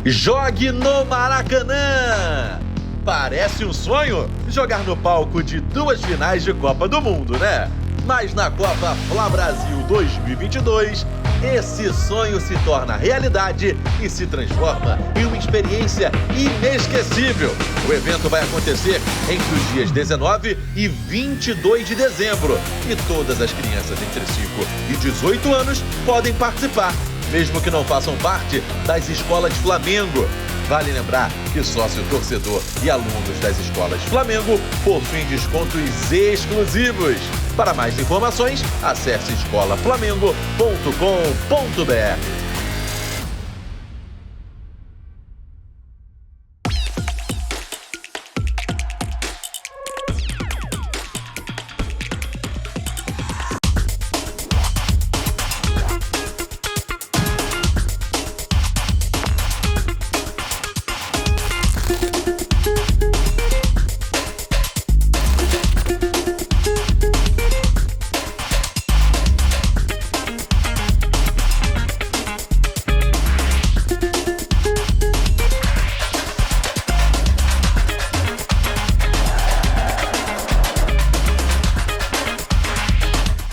Jogue no Maracanã! Parece um sonho jogar no palco de 2 finais de Copa do Mundo, né? Mas na Copa Fla Brasil 2022, esse sonho se torna realidade e se transforma em uma experiência inesquecível. O evento vai acontecer entre os dias 19 e 22 de dezembro e todas as crianças entre 5 e 18 anos podem participar, mesmo que não façam parte das escolas Flamengo. Vale lembrar que sócio, torcedor e alunos das escolas Flamengo possuem descontos exclusivos. Para mais informações, acesse escolaflamengo.com.br.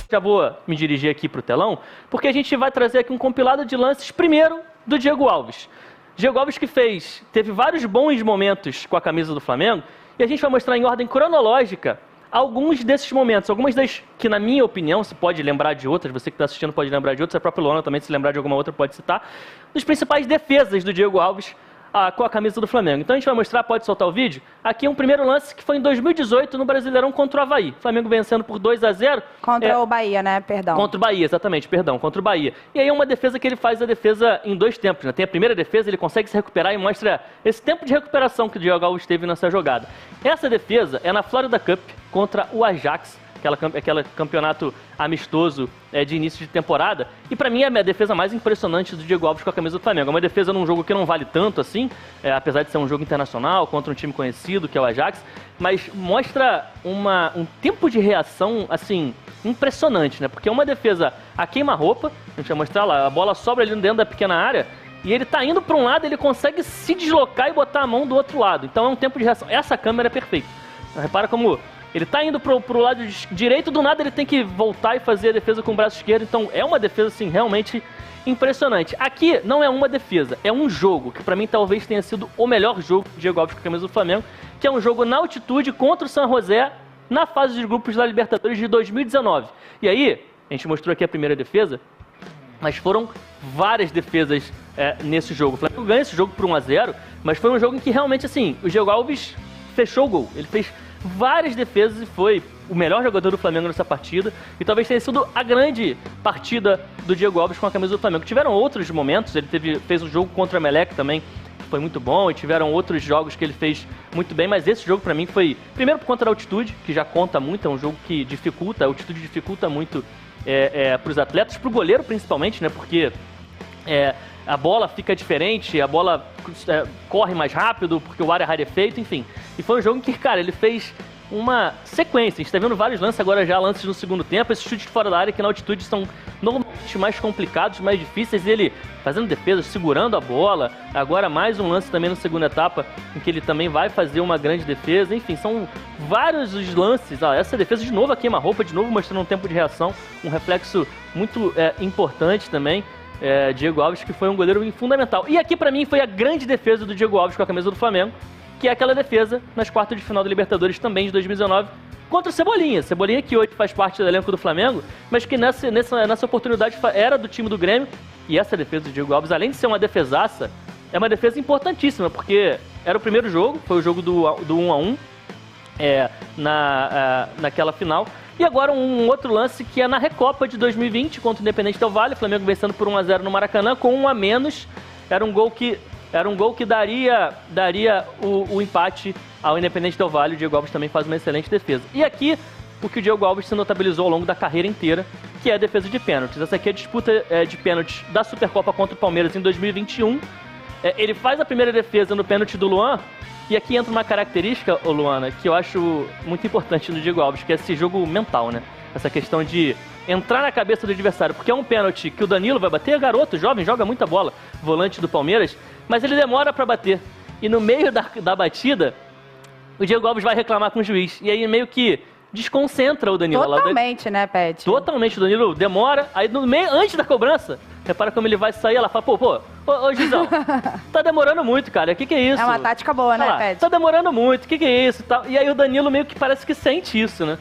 Já vou me dirigir aqui para o telão, porque a gente vai trazer aqui um compilado de lances, primeiro, do Diego Alves. Diego Alves que teve vários bons momentos com a camisa do Flamengo, e a gente vai mostrar em ordem cronológica alguns desses momentos, algumas das que, na minha opinião, você pode lembrar de outras, você que está assistindo pode lembrar de outras, a própria Luana também, se lembrar de alguma outra, pode citar, dos principais defesas do Diego Alves com a camisa do Flamengo. Então a gente vai mostrar, pode soltar o vídeo, aqui um primeiro lance que foi em 2018 no Brasileirão contra o Avaí. Flamengo vencendo por 2-0. Contra o Bahia, né? Perdão. Contra o Bahia, exatamente, perdão, contra o Bahia. E aí é uma defesa que ele faz a defesa em 2 tempos, né? Tem a primeira defesa, ele consegue se recuperar e mostra esse tempo de recuperação que o Diego Alves teve nessa jogada. Essa defesa é na Florida Cup contra o Ajax, aquele campeonato amistoso de início de temporada. E para mim é a defesa mais impressionante do Diego Alves com a camisa do Flamengo. É uma defesa num jogo que não vale tanto assim, apesar de ser um jogo internacional contra um time conhecido, que é o Ajax, mas mostra um tempo de reação, assim, impressionante, né? Porque é uma defesa a queima-roupa, a gente vai mostrar lá, a bola sobra ali dentro da pequena área, e ele tá indo para um lado, ele consegue se deslocar e botar a mão do outro lado. Então é um tempo de reação. Essa câmera é perfeita. Repara como ele tá indo pro lado direito, do nada ele tem que voltar e fazer a defesa com o braço esquerdo. Então é uma defesa, assim, realmente impressionante. Aqui não é uma defesa, é um jogo que pra mim talvez tenha sido o melhor jogo do Diego Alves com a camisa do Flamengo, que é um jogo na altitude contra o San José na fase de grupos da Libertadores de 2019. E aí, a gente mostrou aqui a primeira defesa, mas foram várias defesas nesse jogo. O Flamengo ganha esse jogo por 1-0, mas foi um jogo em que realmente, assim, o Diego Alves fechou o gol. Ele fez várias defesas e foi o melhor jogador do Flamengo nessa partida, e talvez tenha sido a grande partida do Diego Alves com a camisa do Flamengo. Tiveram outros momentos, ele fez um jogo contra o Emelec também, que foi muito bom, e tiveram outros jogos que ele fez muito bem, mas esse jogo pra mim foi, primeiro por conta da altitude, que já conta muito, é um jogo que dificulta, a altitude dificulta muito pros atletas, pro goleiro principalmente, né, porque a bola fica diferente, a bola corre mais rápido, porque o ar é rarefeito, enfim. E foi um jogo em que, cara, ele fez uma sequência. A gente tá vendo vários lances agora já, lances no segundo tempo. Esses chutes de fora da área que na altitude são normalmente mais complicados, mais difíceis. E ele fazendo defesa, segurando a bola. Agora mais um lance também na segunda etapa, em que ele também vai fazer uma grande defesa. Enfim, são vários os lances. Essa defesa de novo a queima-roupa, de novo mostrando um tempo de reação, um reflexo muito importante também. Diego Alves, que foi um goleiro fundamental. E aqui pra mim foi a grande defesa do Diego Alves com a camisa do Flamengo, que é aquela defesa nas quartas de final da Libertadores também de 2019 contra o Cebolinha. Cebolinha que hoje faz parte do elenco do Flamengo, mas que nessa oportunidade era do time do Grêmio. E essa defesa do Diego Alves, além de ser uma defesaça, é uma defesa importantíssima, porque era o primeiro jogo, foi o jogo do 1-1 naquela final. E agora um outro lance que é na Recopa de 2020 contra o Independente Del Valle, o Flamengo vencendo por 1-0 no Maracanã, com 1 a menos. Era um gol que daria o empate ao Independente Del Valle. O Diego Alves também faz uma excelente defesa. E aqui, o que o Diego Alves se notabilizou ao longo da carreira inteira, que é a defesa de pênaltis. Essa aqui é a disputa de pênaltis da Supercopa contra o Palmeiras em 2021. Ele faz a primeira defesa no pênalti do Luan. E aqui entra uma característica, Luana, que eu acho muito importante no Diego Alves, que é esse jogo mental, né? Essa questão de entrar na cabeça do adversário, porque é um pênalti que o Danilo vai bater, garoto, jovem, joga muita bola, volante do Palmeiras, mas ele demora pra bater. E no meio da batida, o Diego Alves vai reclamar com o juiz. E aí meio que desconcentra o Danilo. Totalmente, né, Pet? Totalmente, o Danilo demora. Aí no meio, antes da cobrança, repara como ele vai sair, ela fala, ô Gizão, tá demorando muito, cara, o que é isso? É uma tática boa, né, Pet? Tá demorando muito, o que é isso? E aí o Danilo meio que parece que sente isso, né?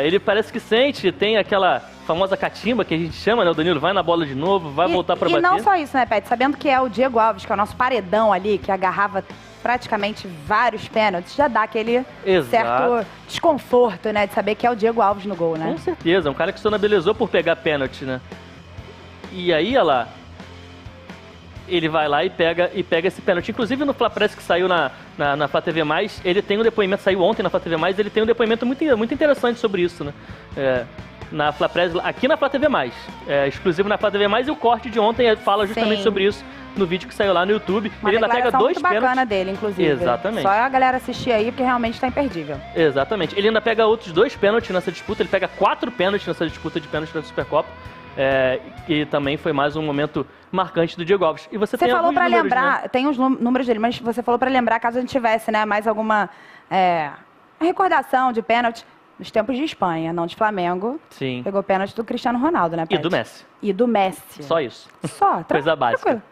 Ele parece que sente, tem aquela famosa catimba que a gente chama, né? O Danilo vai na bola de novo, vai voltar pra bater. E não só isso, né, Pet? Sabendo que é o Diego Alves, que é o nosso paredão ali, que agarrava praticamente vários pênaltis, já dá aquele certo desconforto, né? De saber que é o Diego Alves no gol, né? Com certeza, um cara que se sonabilizou por pegar pênalti, né? E aí, olha lá, ele vai lá e pega esse pênalti. Inclusive, no Fla Press que saiu na Flá TV+, ele tem um depoimento, saiu ontem na Flá TV+, ele tem um depoimento muito interessante sobre isso, né? Na Fla Press, aqui na Flá TV+, exclusivo na Flá TV+, e o corte de ontem fala justamente sobre isso no vídeo que saiu lá no YouTube. Uma ele ainda pega 2 muito bacana pênaltis dele, inclusive. Exatamente. Só a galera assistir aí, porque realmente tá imperdível. Exatamente. Ele ainda pega outros 2 pênaltis nessa disputa, ele pega 4 pênaltis nessa disputa de pênaltis da Supercopa. E também foi mais um momento marcante do Diego Alves. E você tem falou pra números, lembrar, né? tem os números dele, mas você falou pra lembrar, caso a gente tivesse, né, mais alguma recordação de pênalti nos tempos de Espanha, não de Flamengo. Sim. Pegou pênalti do Cristiano Ronaldo, né, E Pet? do Messi. E do Messi. Só isso. Só, Coisa básica. tranquilo.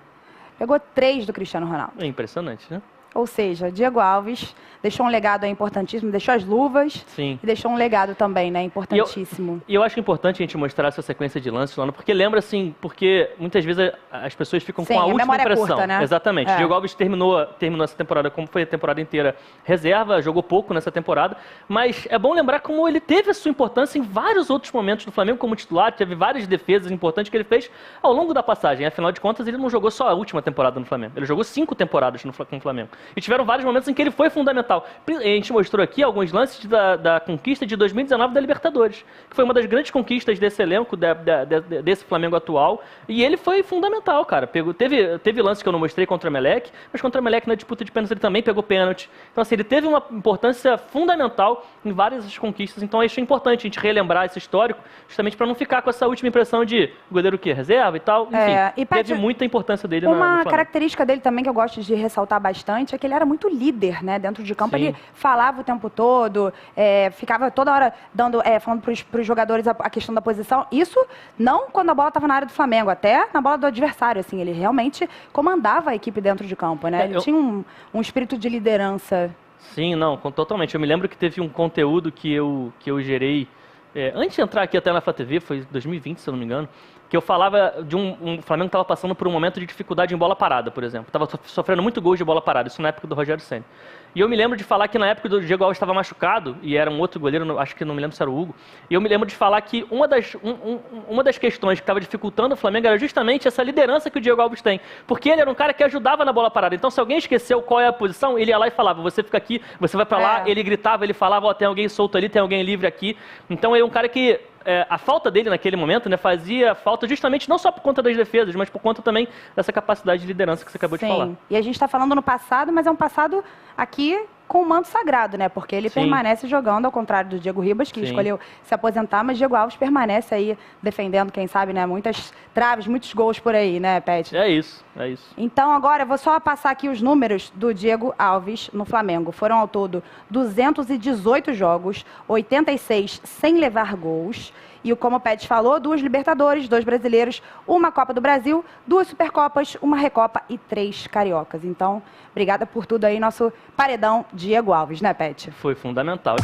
Pegou 3 do Cristiano Ronaldo. É impressionante, né? Ou seja, Diego Alves deixou um legado aí importantíssimo, deixou as luvas. Sim. E deixou um legado também, né, importantíssimo. E eu acho importante a gente mostrar essa sequência de lances, Lana, porque lembra, assim, porque muitas vezes as pessoas ficam com a última memória impressão. curta, né? Exatamente. Diego Alves terminou essa temporada, como foi a temporada inteira, reserva, jogou pouco nessa temporada, mas é bom lembrar como ele teve a sua importância em vários outros momentos do Flamengo como titular, teve várias defesas importantes que ele fez ao longo da passagem. Afinal de contas, ele não jogou só a última temporada no Flamengo, ele jogou 5 temporadas com o Flamengo. E tiveram vários momentos em que ele foi fundamental. A gente mostrou aqui alguns lances da conquista de 2019 da Libertadores, que foi uma das grandes conquistas desse elenco, desse Flamengo atual, e ele foi fundamental, cara. Teve lances que eu não mostrei contra o Emelec, mas contra o Emelec na disputa de pênaltis ele também pegou pênalti. Então, assim, ele teve uma importância fundamental em várias das conquistas, então acho importante a gente relembrar esse histórico, justamente para não ficar com essa última impressão de goleiro que reserva e tal. Enfim, e teve muita importância dele no Uma Flamengo. característica dele também que eu gosto de ressaltar bastante é que ele era muito líder, né, dentro de campo. Sim. Ele falava o tempo todo, ficava toda hora falando para os jogadores a questão da posição. Isso não quando a bola estava na área do Flamengo, até na bola do adversário. Assim, ele realmente comandava a equipe dentro de campo, né? Ele tinha um espírito de liderança. Sim, não, totalmente. Eu me lembro que teve um conteúdo que eu gerei antes de entrar aqui até na Flá TV, foi 2020, se eu não me engano, que eu falava de o Flamengo estava passando por um momento de dificuldade em bola parada, por exemplo. Estava sofrendo muito gols de bola parada, isso na época do Rogério Ceni. E eu me lembro de falar que na época do Diego Alves estava machucado, e era um outro goleiro, acho que não me lembro se era o Hugo, e eu me lembro de falar que uma das questões que estava dificultando o Flamengo era justamente essa liderança que o Diego Alves tem. Porque ele era um cara que ajudava na bola parada. Então, se alguém esqueceu qual é a posição, ele ia lá e falava, você fica aqui, você vai para lá, ele gritava, ele falava, ó, tem alguém solto ali, tem alguém livre aqui. Então, ele é um cara que a falta dele naquele momento, né, fazia falta justamente não só por conta das defesas, mas por conta também dessa capacidade de liderança que você acabou de falar. E a gente está falando no passado, mas é um passado aqui com o manto sagrado, né? Porque ele permanece jogando, ao contrário do Diego Ribas, que escolheu se aposentar, mas Diego Alves permanece aí defendendo, quem sabe, né? Muitas traves, muitos gols por aí, né, Pet? É isso. Então, agora, eu vou só passar aqui os números do Diego Alves no Flamengo. Foram, ao todo, 218 jogos, 86 sem levar gols. E, como o Pet falou, 2 Libertadores, 2 brasileiros, 1 Copa do Brasil, 2 Supercopas, 1 Recopa e 3 Cariocas. Então, obrigada por tudo aí, nosso paredão Diego Alves, né, Pet? Foi fundamental.